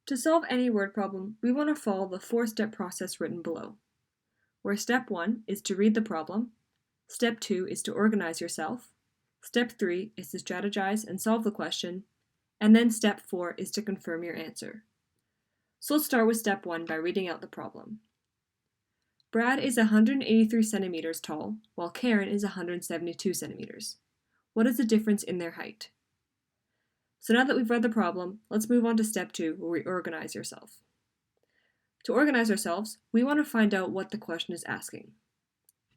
To solve any word problem, we want to follow the four-step process written below, where step 1 is to read the problem, step 2 is to organize yourself, step 3 is to strategize and solve the question, and then step 4 is to confirm your answer. So let's start with step 1 by reading out the problem. Brad is 183 centimeters tall, while Karen is 172 centimeters. What is the difference in their height? So now that we've read the problem, let's move on to step 2, where we organize yourself. To organize ourselves, we want to find out what the question is asking.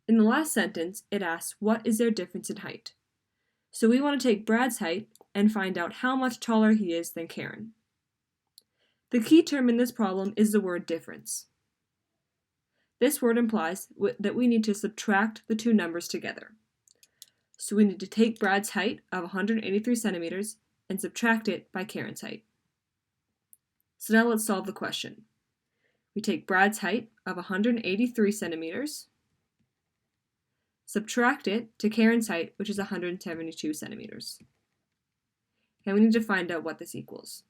In the last sentence, it asks, what is their difference in height? So we want to take Brad's height and find out how much taller he is than Karen. The key term in this problem is the word difference. This word implies that we need to subtract the two numbers together. So we need to take Brad's height of 183 centimeters and subtract it by Karen's height. So now let's solve the question. We take Brad's height of 183 centimeters, subtract it to Karen's height, which is 172 centimeters. And we need to find out what this equals.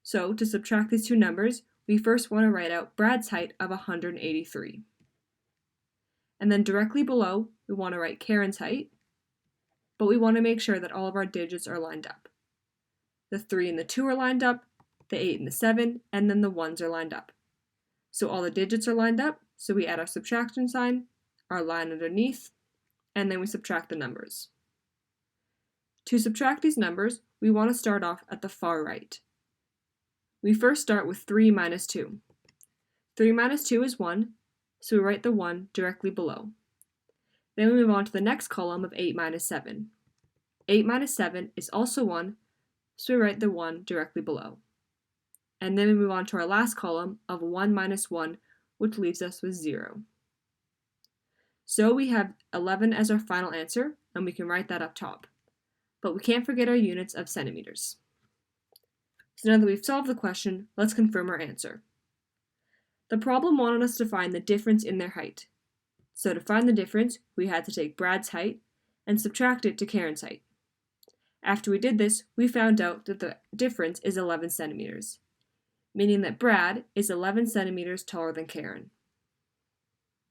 So to subtract these two numbers, we first want to write out Brad's height of 183. And then directly below, we want to write Karen's height, but we want to make sure that all of our digits are lined up. The 3 and the 2 are lined up, the 8 and the 7, and then the 1s are lined up. So all the digits are lined up, so we add our subtraction sign, our line underneath, and then we subtract the numbers. To subtract these numbers, we want to start off at the far right. We first start with 3 minus 2. 3 minus 2 is 1, so we write the 1 directly below. Then we move on to the next column of 8 minus 7. 8 minus 7 is also 1, so we write the 1 directly below. And then we move on to our last column of 1 minus 1, which leaves us with 0. So we have 11 as our final answer, and we can write that up top. But we can't forget our units of centimeters. So now that we've solved the question, let's confirm our answer. The problem wanted us to find the difference in their height. So to find the difference, we had to take Brad's height and subtract it to Karen's height. After we did this, we found out that the difference is 11 centimeters, meaning that Brad is 11 centimeters taller than Karen.